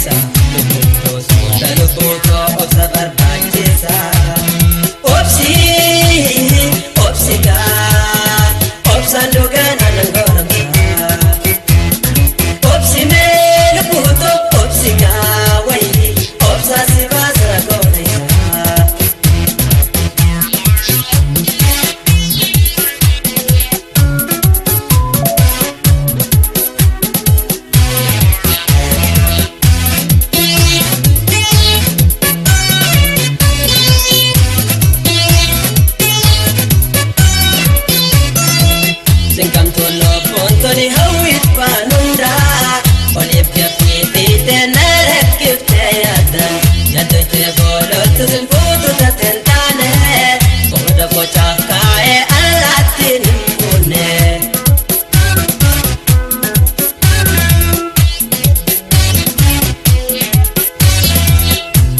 barbaachisa lubbuutos fuudha lubbuutoo obsa barbaachisa obsigaa obsaan dhugaana nan goramsa obsimee lubbuutoo obsigaa wayii obsaa si baasira goonaysa Tony hawit panunda olip yapite tenaret kifte yadan yadote bolot sin foto ta tentane boda pochaka e alatin mune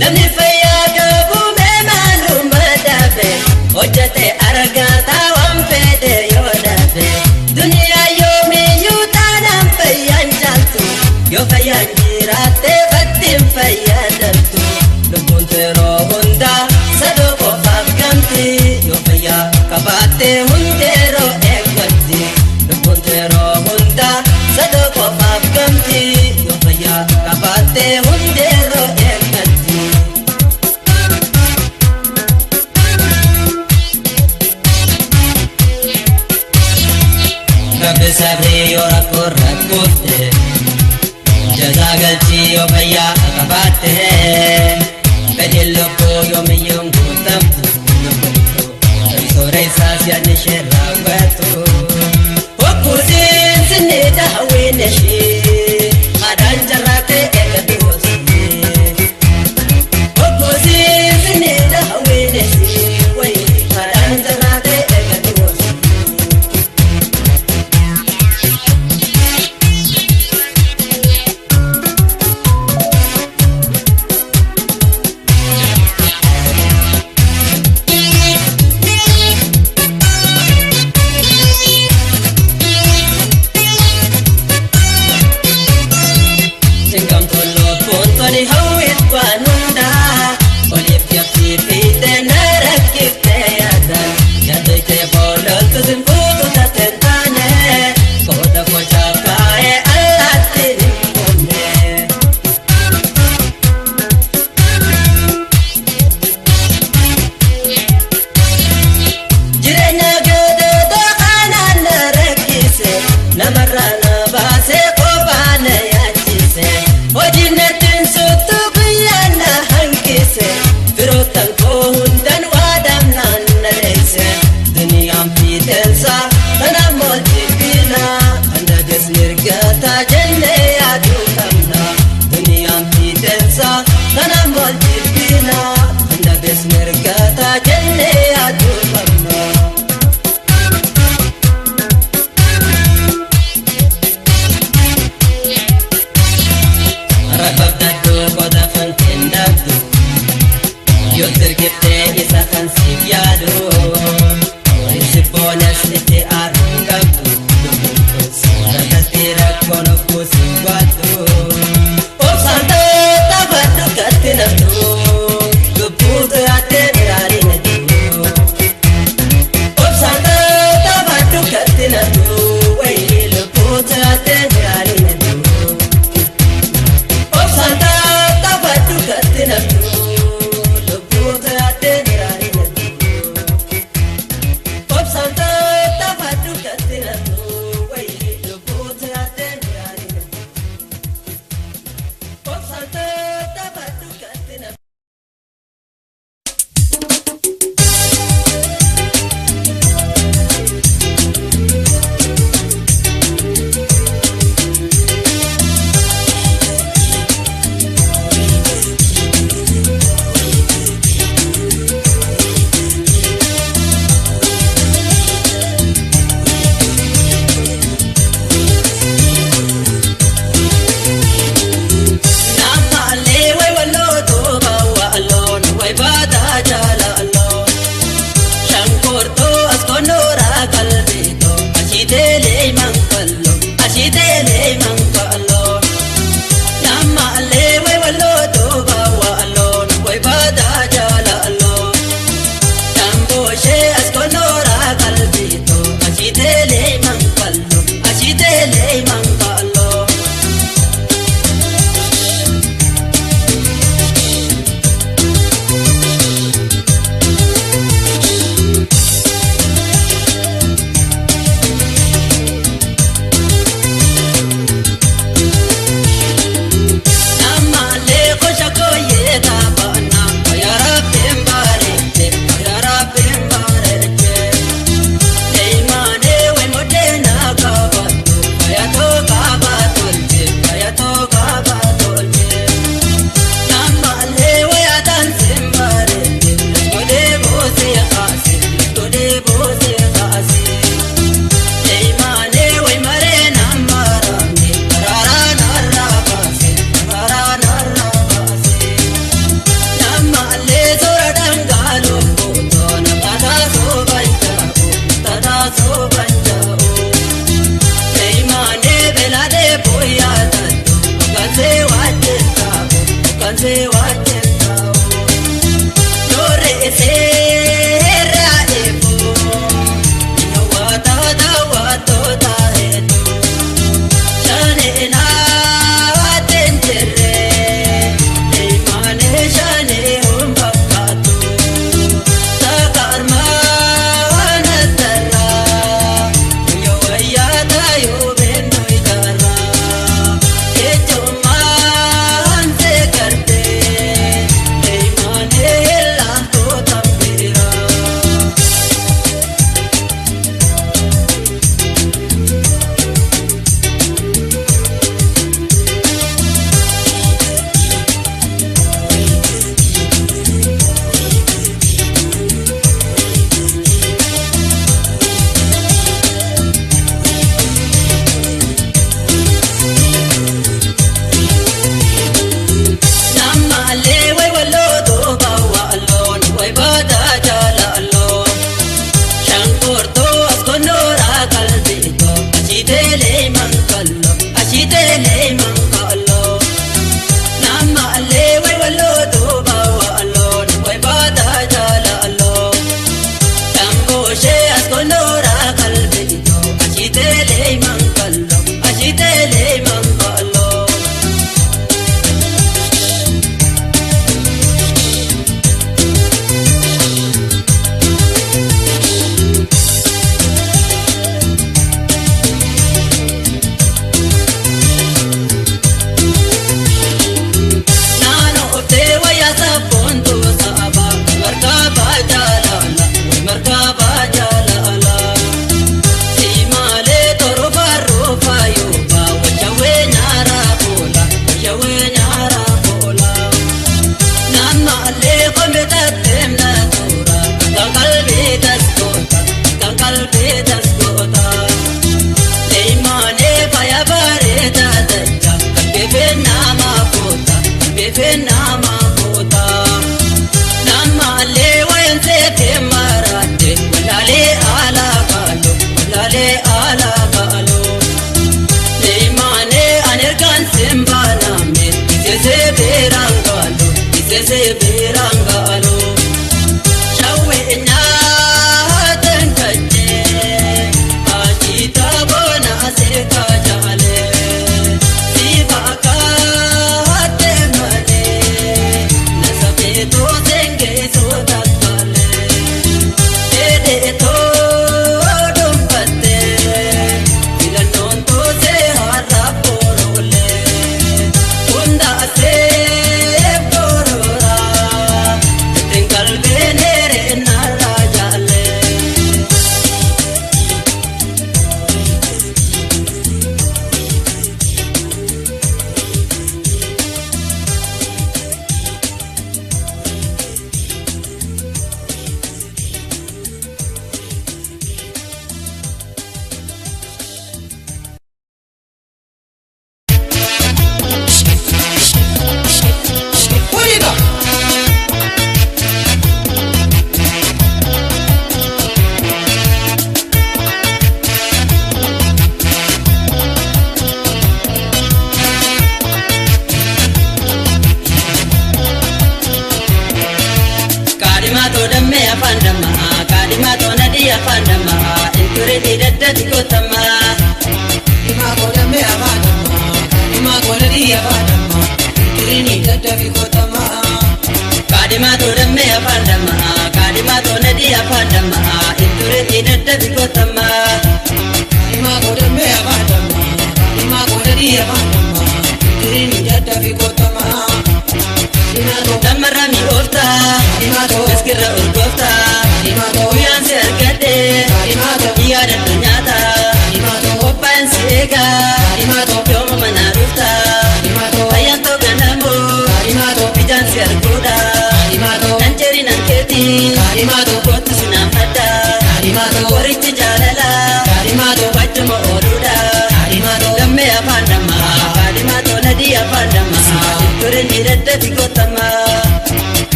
nani faya gabu me malum dabe ojate aragata wampede yodabe dunia yo fayan jirate batim fayadaltu lubun tero hunda sado ko afganti yo faya kabate hundero ekwati lubun tero hunda sado ko afganti yo faya kabate hundero ekwati kabe sabre yo rakote jazagalchi yo baya akabate kadillo ko yo miyum kutam sore sasya ne sherawatu okuzin sinida hawine shi adan jarate ekadihosi okuzin sinida hawine shi way adan jarate ekadihosi Tony hawit panunda olip yapite tenaret kifte yadan yadote bolot sin foto ta tentane boda pochaka e alatin mune jirenya gede do kanan rekise namarana base ko bana yachise ojine Firotan ko hundan wadam nan nalese Duniyam fidelsa tana multipina Anda desmirgata jenne adu kamna Duniyam fidelsa tana multipina Anda desmirgata jenne adu kamna Rabab dadu koda fantin dadu yo terkete isa kan sibyado isi bonus ite arungatu saratira kono kusibatu osante tabatu katina tu luputu ate mirarina tu osante tabatu katina tu wai luputu ate mirarina tu osante tabatu katina tu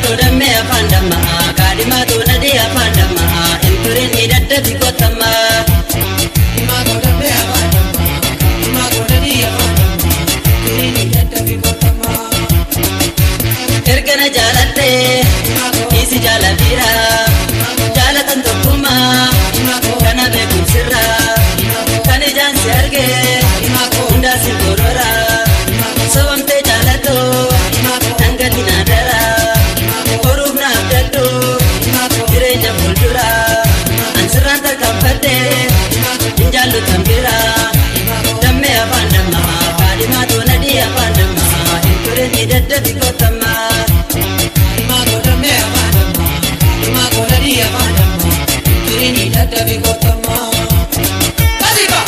to damme afandama kadima to nadi afandama entore ni dadda bikotama kadima to damme afandama kadima to nadi afandama entore ni dadda bikotama ergana jalate isi jalabira jalatan tokuma kana be kunsira kane jan serge unda sigorora sawamte jalato tangati nadara orubna abdatu direja fuldura ansiranta kapate injalu tambira damme abandama kadima to nadi abandama entore ni dadda bikotama kadima to damme abandama kadima to nadi abandama entore ni dadda bikotama kadima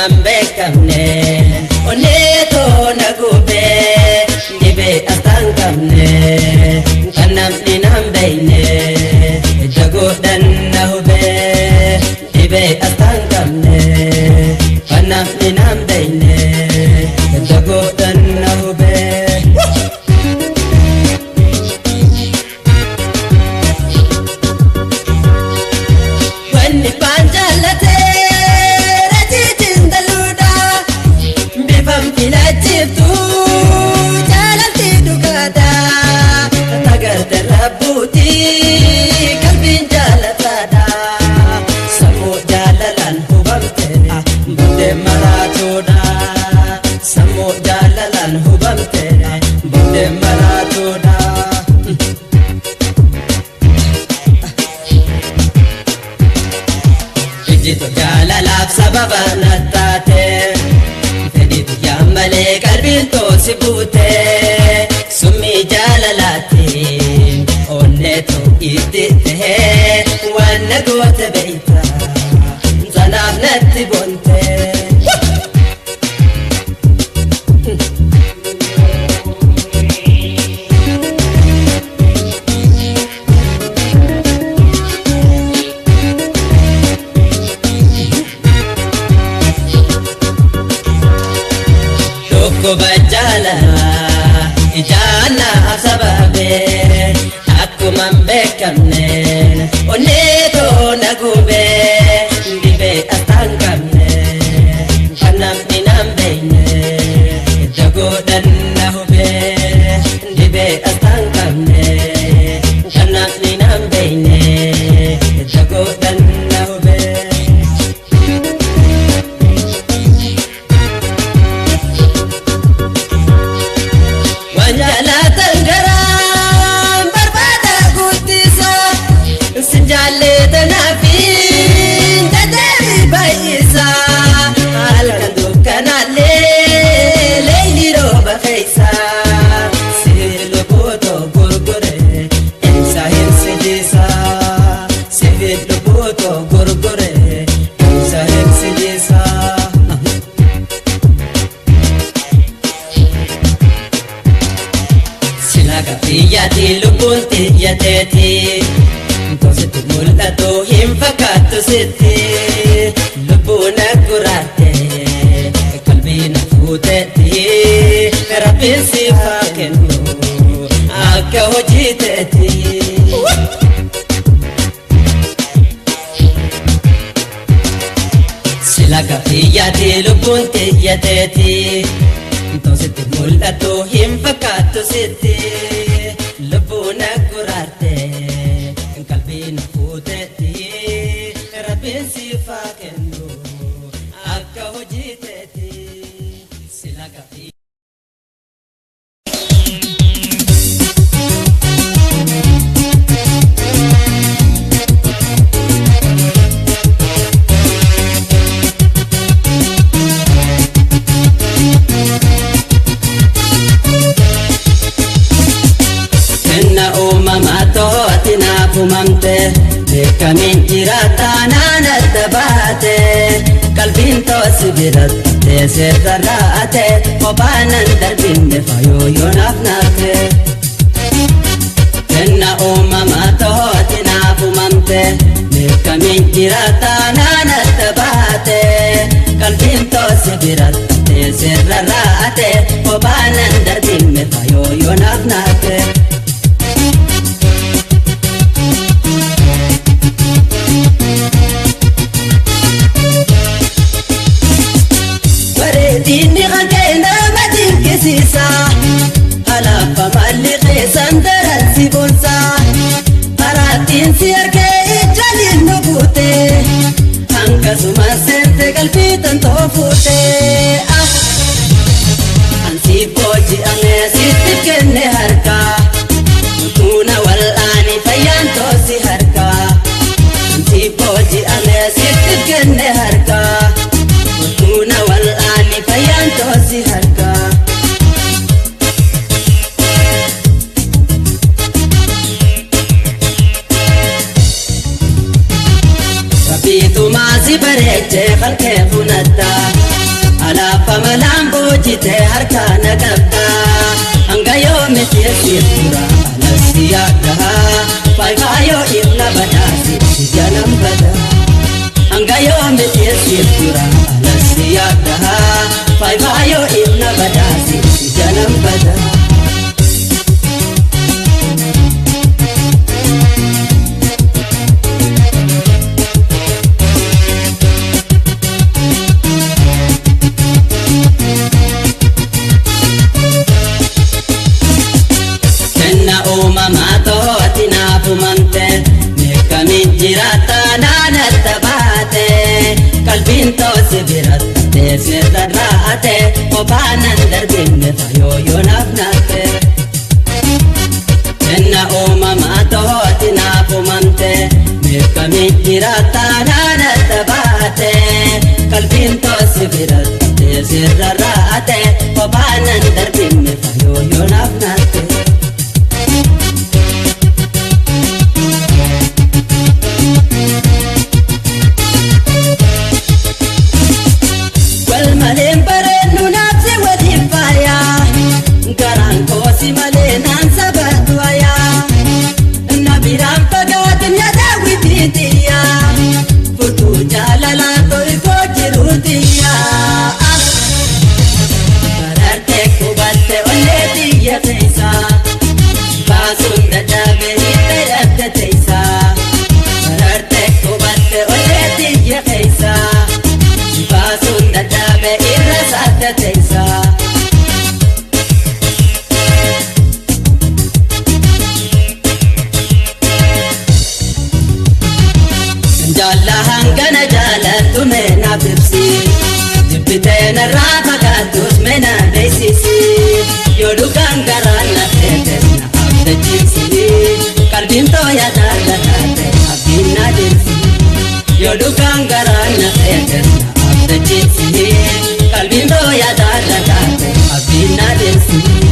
man beekamne onneetoo na gube dhibee asxaan qabne kan namni nan beeyne jagoodhan na hube dhibee asxaan qabne kan namni nan beeyne jagoodhan na hube. Jitu jaalalaaf sababa nattaate fedhitu yaammalee qalbiin toosi buute summii jaalalaatiin onneetu itti tahee waan na goote beeyta sanaaf natti bonte. Kubajala ijana sababe akuman beekamne onneeto na gube dhibe asxaan qabne kan namni nan beeyne jagoodhan na hube dhibe asxaan qabne kan namni nan beeyne jagoodhan na hube. Yati lubun tiyateti Tositu mul'atu hin fakkaattu sitti lubbuun akkuraate qalbiin fuutetti rabbiin siif haa kennu akka hojii teeti. Sila gaaffiyyati lubbuun tiyateti Tositu mul'atu hin fakkaattu sitti lubbuun akkuraate qalbiin fuutetti rabbiin siif haa kennu akka hojii teeti. Sila gaaffiyyati fumamte beekamin jiraata naannatti baate qalbiin toosi biratte sirraate kopaanan darbinne fayyoonaaf naafte kenna uumamaa tooti naaf fumamte beekamin jiraata naannatti baate qalbiin toosi biratte sirraate kopaanan darbinne fayyoonaaf naafte. Dini khangena madin kisisa Halafa mali khisan daran si bonsa Haratin siyarke ijalin nubute Hanga suma sente galpitan tofute Ansi boji ame sitip kenne harka Tuna walani fayan tosi harka Ansi boji ame sitip kenne harka Tuna walani fayan tosi harka Rabbitu maasi bareeche khalqee funatta amalaan boojite harkaana qabda hanga yoomitti sirtura alasi yaadda faayfaayoo irra badhaasi jalam bada hanga yoomitti sirtura alasi yaadda faayfaayoo irra badhaasi jalam bada jirata naanata baate qalbiin toose biratte sirraate obaanan darbinne fayyoo naafnaate kenna uumamaa tooti naafumamte mirkamiin jirata naanata baate qalbiin toose biratte sirraate obaanan darbinne fayyoo naafnaate hangana jaalatu mena bibsi dibbiteena raafagatus mena beeksisi yoo dhugaan garaan na feetes na abdachiisi qalbiin tooya daadataate abdiin na deemsi yoo dhugaan garaan na feetes na abdachiisi qalbiin tooya daadataate abdiin na deemsi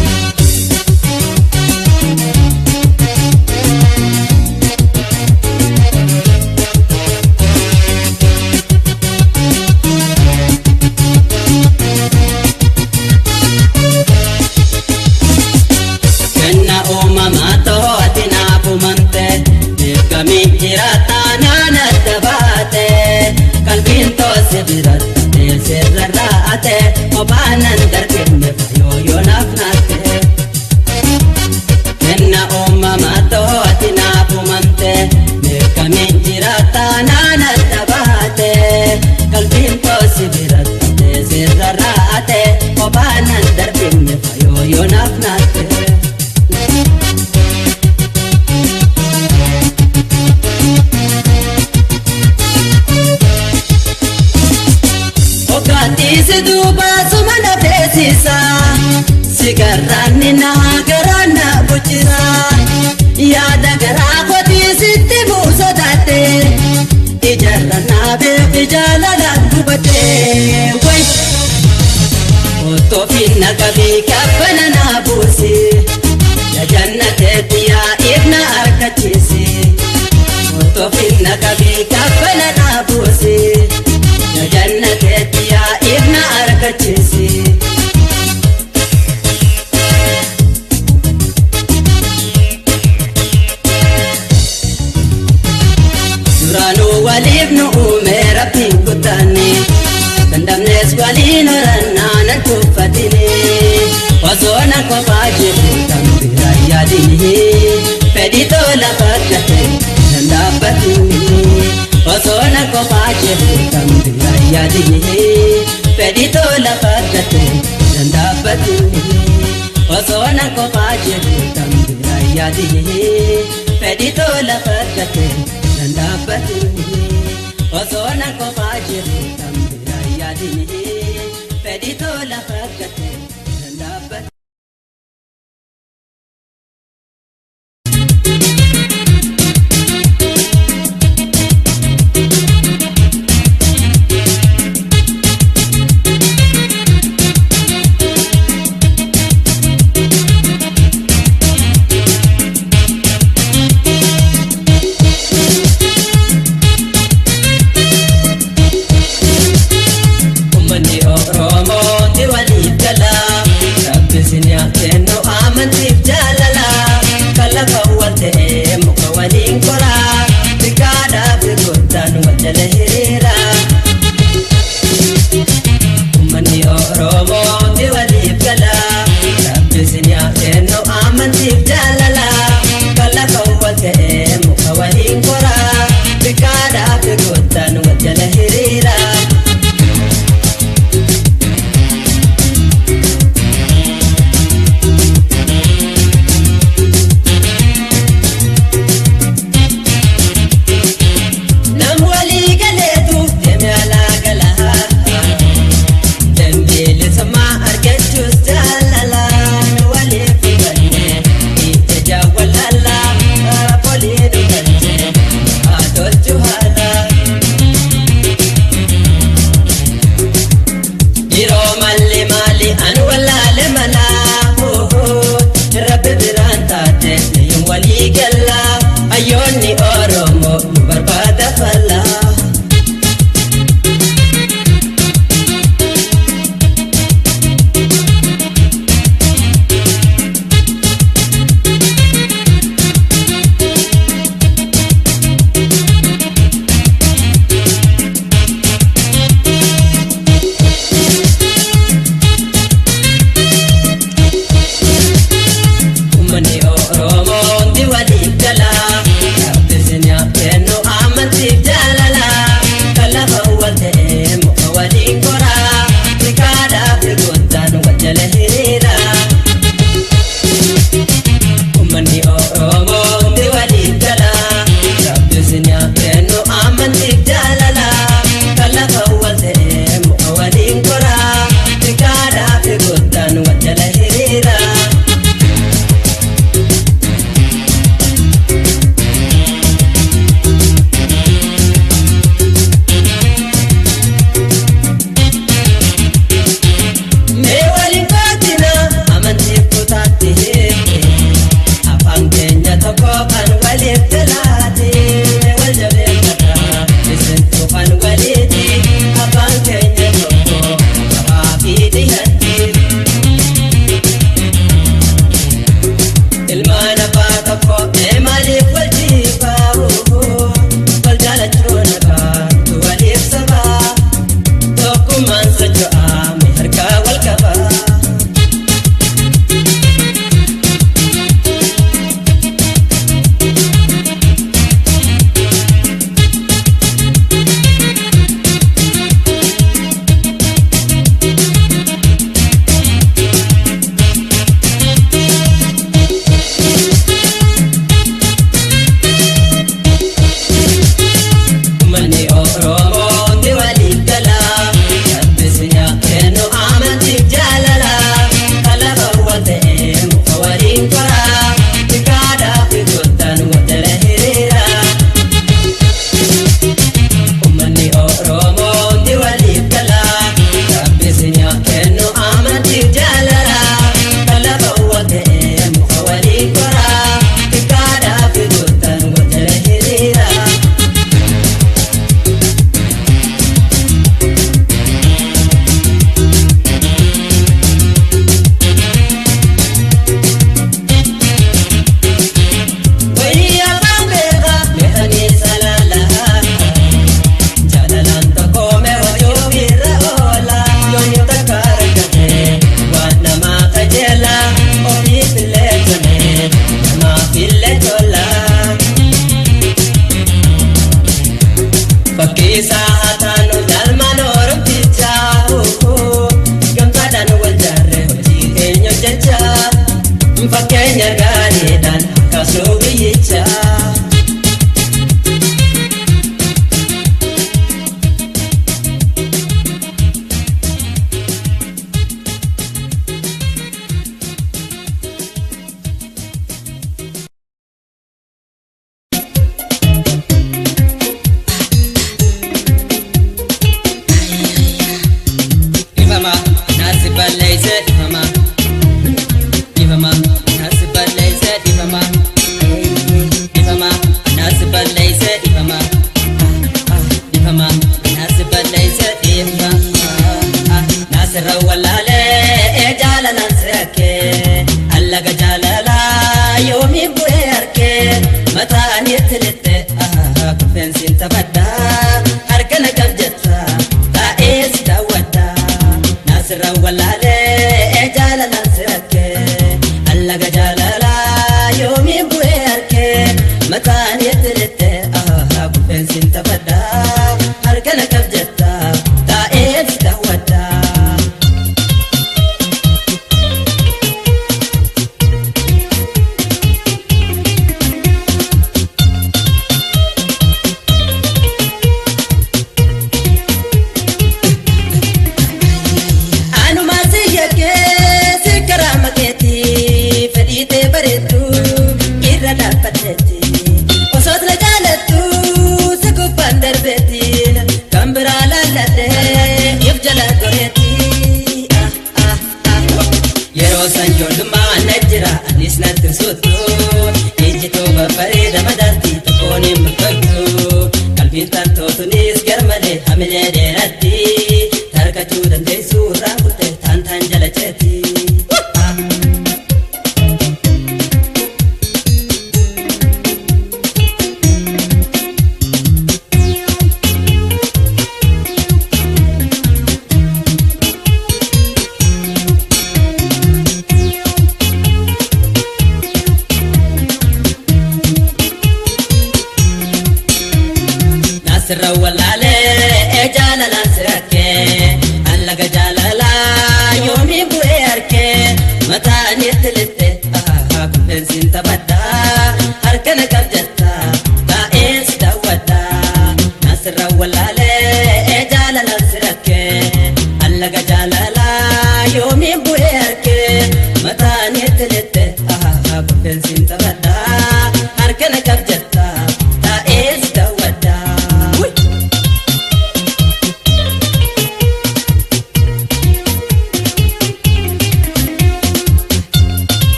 jirata naanata baate qalbiin toose biratte sirraate obaanan darbinne fayyoo naafnaate kenna uumamaa tooti naafumamte mirkamiin jirata naanata baate qalbiin toose biratte sirraate obaanan darbinne fayyoo naafnaate Isi duba sumana pesisa sigarani na garana buchira yada gara koti sitti musodate ijarana be ijalala dubate wai oto finna kabi kapana na busi ya jannate tiya ibna arkachisi oto finna kabi kapana na busi ya jannate tiya ibna arkachisi duranu walibnu umera pinkutani dandamnes walino ranana tufatini wasona kwa fajiru tambira yadini pedito la pakate dandabatini wasona kwa fajiru tambira yadini pedito la pakate dandabatini wasona kwa fajiru tambira yadini pedito la pakate dandabatini wasona kwa fajiru tambira yadini pedito la pakate dandabatini Romo,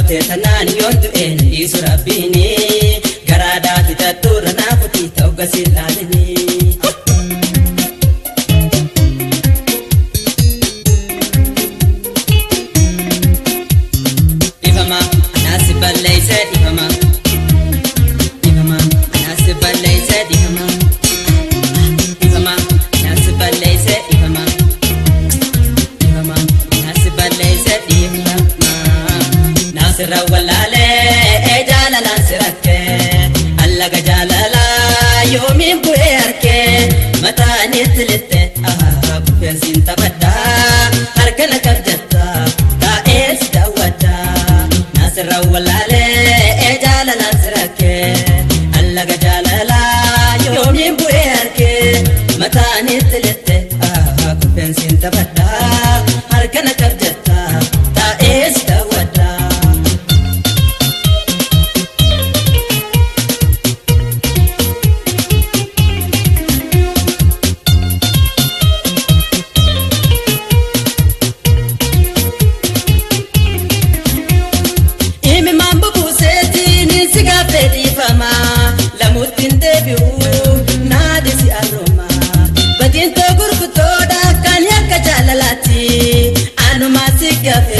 Gabbate tanaan yoon du'een dhiisu rabbiini garaadhaa fixattuurra naafutii ta'u gasiin laalini. Ifama anaasi balleeyse ifama ifama anaasi balleeyse ifama ifama anaasi balleeyse ifama ifama anaasi balleeyse ifama. Nasira walale jalala sirakke allaga jalala yomin bu'e harke mataani tilite bu'eesin tabadda harkana kabjatta taa'ees daawwadda. Nasira walale jalala sirakke allaga jalala yomin bu'e harke mataani tilite bu'eesin tabadda harkana kabjatta taa'ees daawwadda.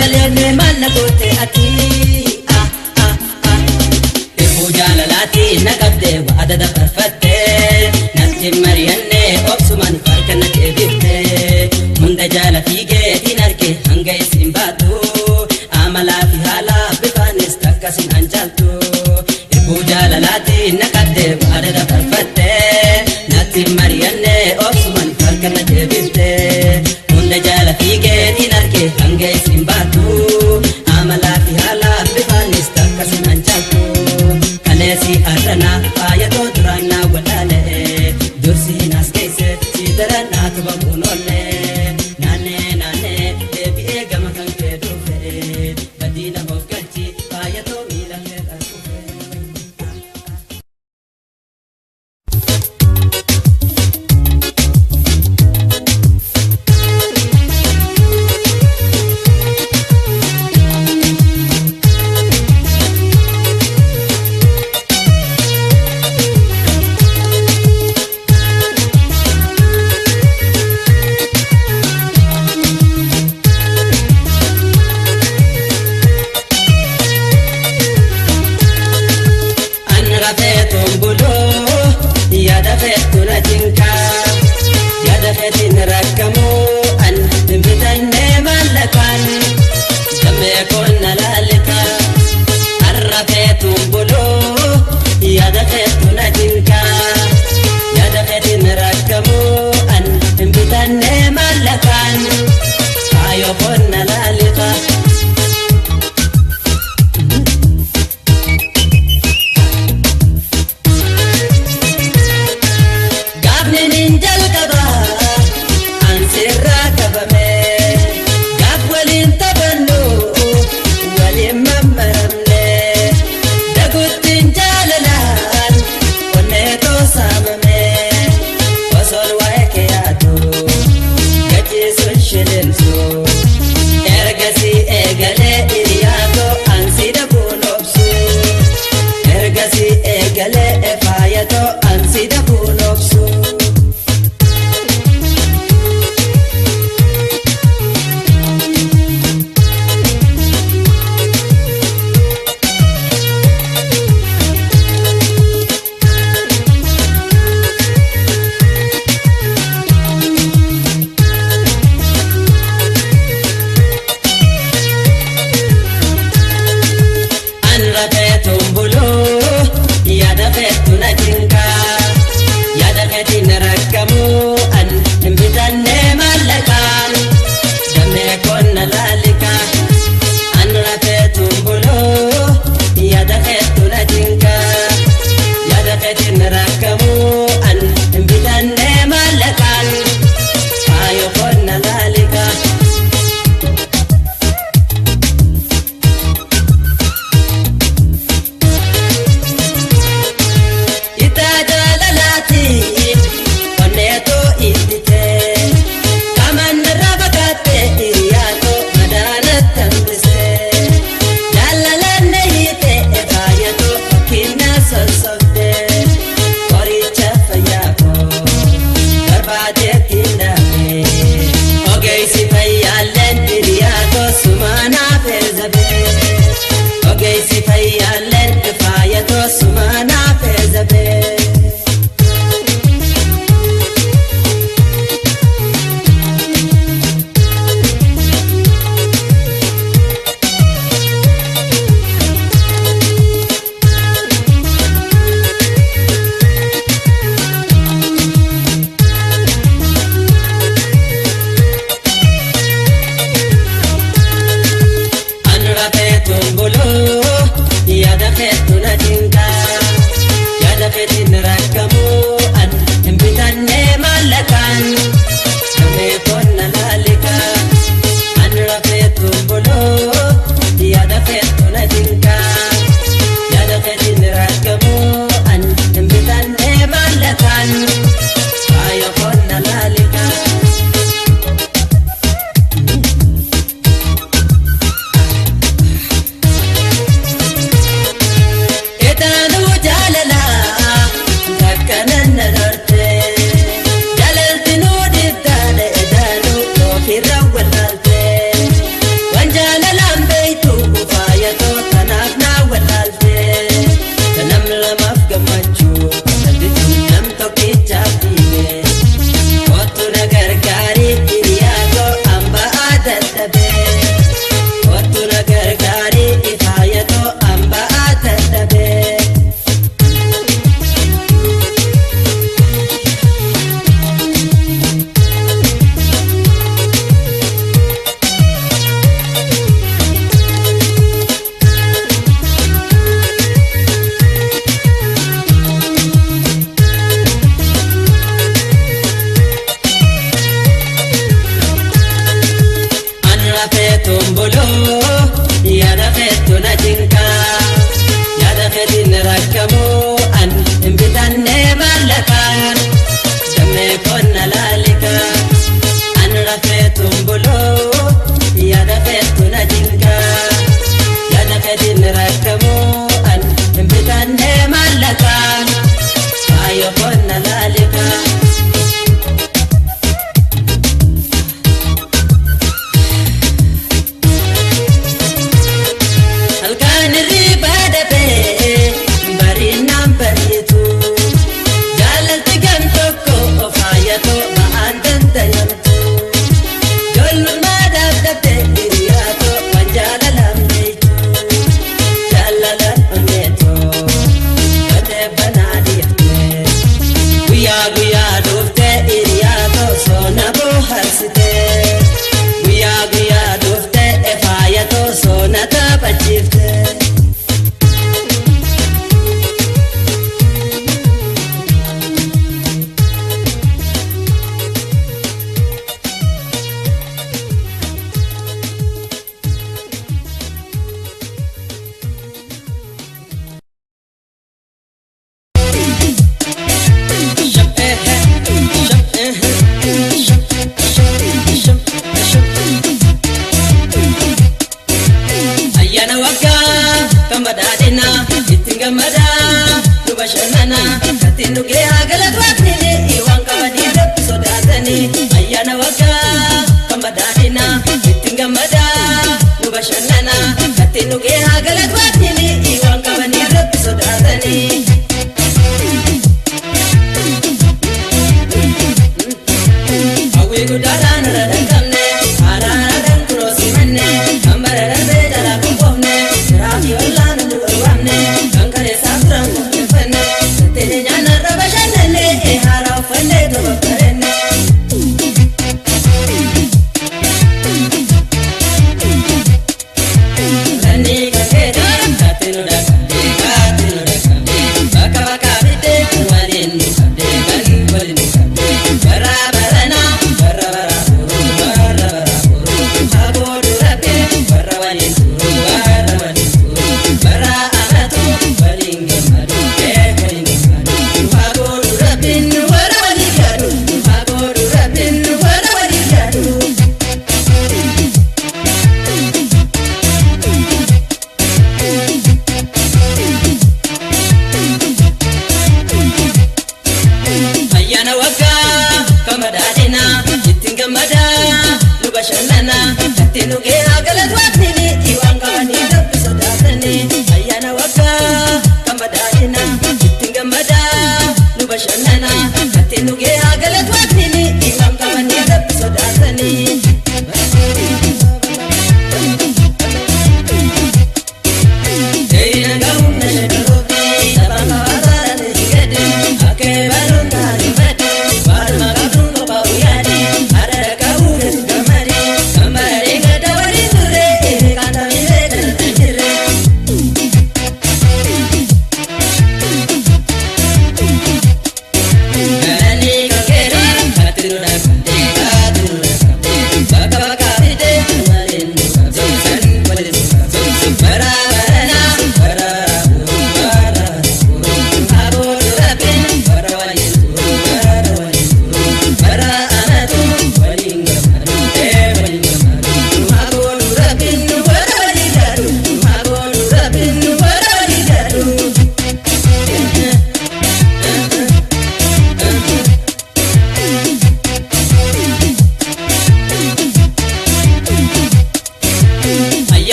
Galene manna gote ati Ibu jalalati naqabde waadada farfatte Natti mariyanne obsuman farkana deebifte Hunda jala fiigeetiin arge hanga isin baatu Amalaa fi haala bifaanis takkasin anjaaltu Ibu jalalati naqabde waadada farfatte Natti mariyanne obsuman farkana deebifte Hunda jala fiigeetiin arge hanga isin baatu Amalaa fi haala bifaanis takkasin anjaaltu Kaleesi arrana faayatoo duraannaa walaale Dursi hinaas keesse si darannaa tubamuun oolle Naannee naannee deebi'ee gama kan kee dhufe Badii nama of galchi faayatoo miila kee dharkufe. najinka Yada fedin rakamu an Imbitanne malakan Kame konna lalika An rafetu bolo Yada fetu najinka Yada fedin rakamu an Imbitanne malakan Kaya konna lalika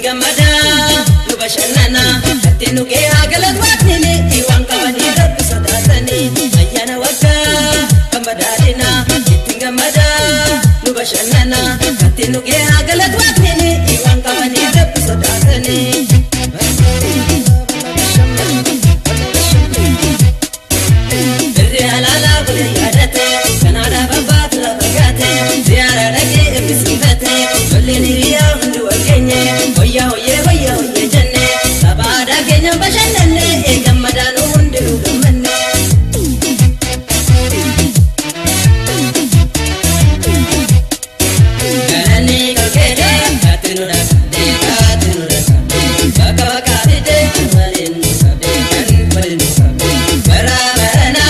gamada nubashanana katinu ke agalat watnini iwan kabani rabbi sadatani ayana waka kamadadina gamada nubashanana katinu ke agalat watnini iwan kabani rabbi sadatani halala bule yadate kanada babat la bagate ziara lagi bisifate lolini ya hundu akenye hoya hoye hoya hoye janne sabada kenya bashanne e gamada no hundu gamanne garani kokede katinu da baka baka de malin sabde kan malin sabde bara barana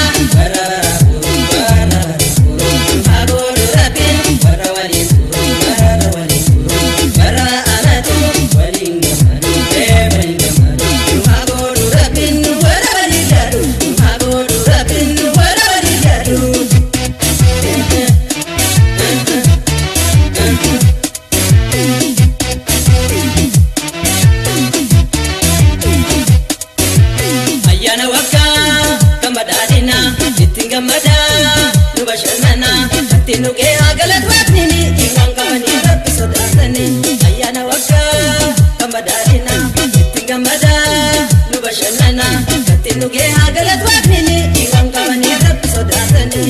Tinu ke agalat watnini iwan kamani rabbi sadatani ayana waka kamadadina tingamada nubashanana tinu ke agalat watnini iwan kamani rabbi sadatani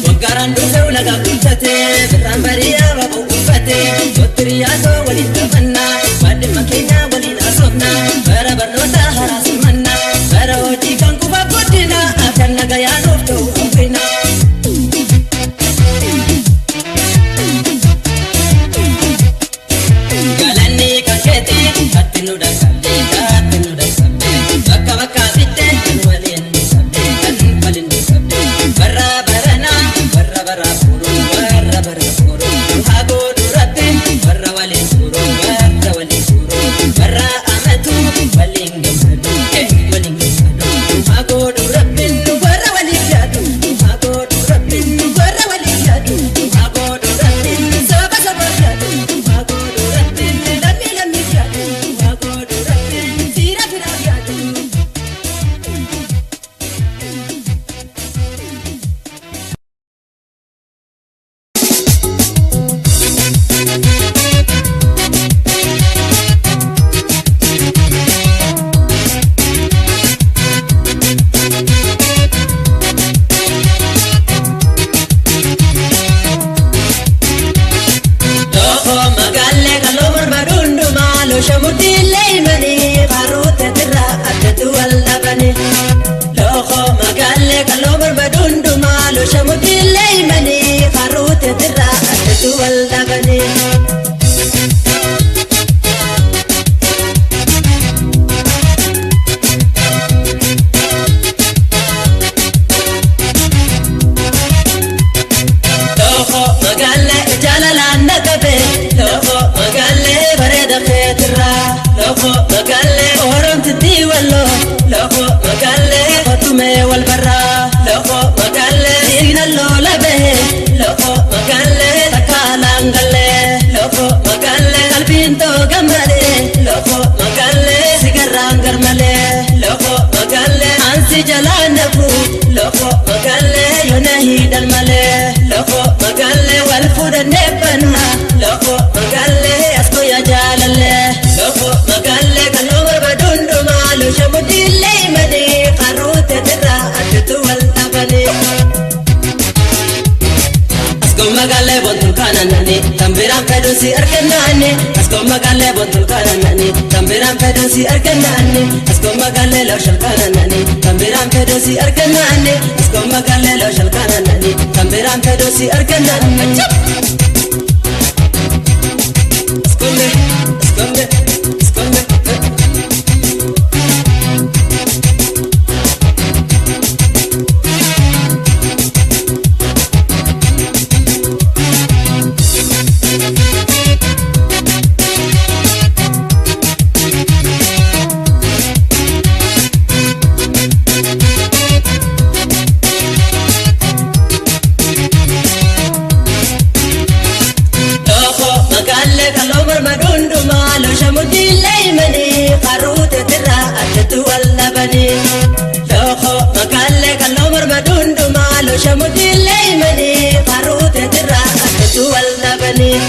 wagaran dusu laga kuntate betambariya babu ufate gotriya to walin tamanna bad makina walin asofna barabar nota harasmanna Barodi kan kuba godina akan nagaya nofto ufina galani kaketi katinu da sabde baka baka bitte walin sabde kan walin sabde barra barana barra puru hago durate barra walin puru barra amatu walin gamadu walin Hagodu rabbin warra waliyadu Hagodu rabbin warra waliyadu Hagodu rabbin saba saba yadu Hagodu rabbin lammi lammi yadu Hagodu rabbin sira fira yadu Shamudile mani karute tira adetu walabani Loho magalle kalomar badundu malo Shamudile mani karute tira adetu walabani Loho magalle jalala nakabe Loho magalle bareda khetira Loho magalle oram titi wallo Loho magalle fatume wal barra Loho magalle sinallo labe Loho magalle takalangale Loho magalle albinto gamale Loho magalle sigarangar male Loho magalle ansi jalanafu Loho magalle yonahi dalmale Loho magalle wal fudanebana Loho magalle asko ya jalale Loho magalle kalomar badundu malo Shamudile mani karute tira adetu wal tabani Asko magalle bontul kananani tambiran pedusi arkanani Asko magalle bontul kananani tambiran pedusi arkanani Asko magalle lawshal kananani tambiran pedusi arkanani Asko magalle lawshal kananani tambiran pedusi arkanani Esconde واللبني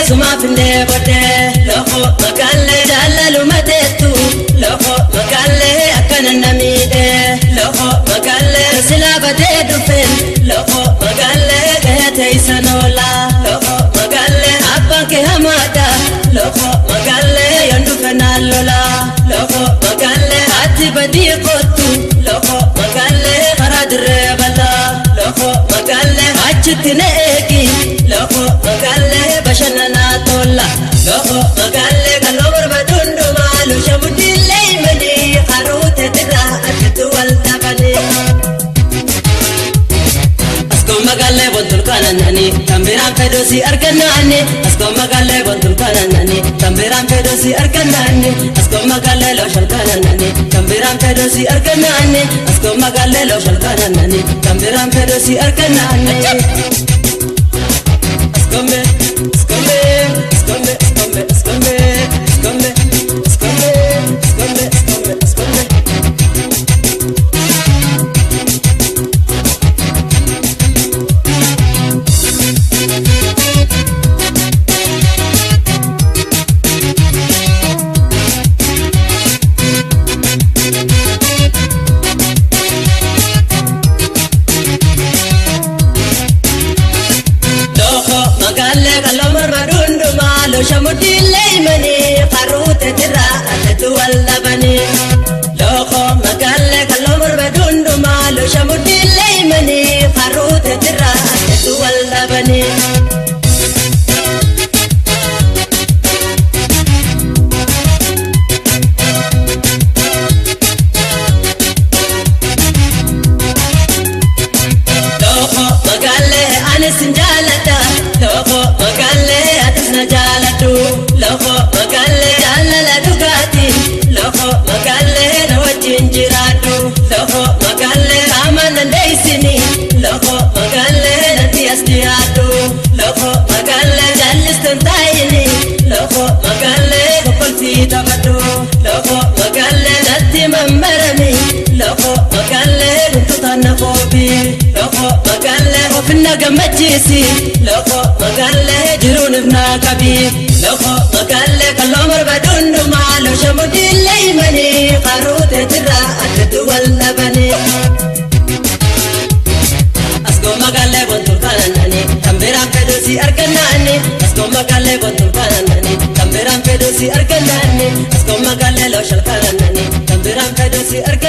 Sumafne bote, loko makalle jalalu matetu, loko makalle akana namide, loko makalle silabate dufen, loko makalle kete isanola, loko makalle abbanke hamada, loko makalle yandu kanalola, loko makalle ati badi kotu, loko makalle faradre bala, loko makalle achitine eki, loko makalle bashanana tolla, loko makalle kalomar badundu malu shamudille mani kharute tira atitu wal tabani. Asko makalle bontul kananani, tambiran pedosi arkanani. Asko makalle bontul kananani, tambiran pedosi arkanani. Asko makalle lo shal kananani, tambiran pedosi arkanani. Asko makalle lo shal kananani, tambiran pedosi arkanani. Esconde, esconde, esconde, esconde, esconde, esconde, esconde, esconde, esconde, esconde. Shamudille mani kharute tira atitu wallabani loko makalle kalomar badundu malu shamudille mani kharute tira atitu wallabani loko makalle anisinjalata loko makalle jalatu loko makalle jalala dugati loko makalle nawajin jiratu loko makalle amana deisini loko makalle nati asdiatu loko makalle jalistan tayini loko makalle kopalti tabatu loko makalle nati mammarami loko makalle tutanna qobi loko makalle ofna gamajisi loko makalle jirun ibna kabi loko makalle kalomar badundu malu shamudille mani kharute tira atitu wallabani asko makalle bontul kananani tambiran pedosi arkanani asko makalle bontul kananani tambiran pedosi arkanani asko makalle lo shal kananani tambiran pedosi arkanani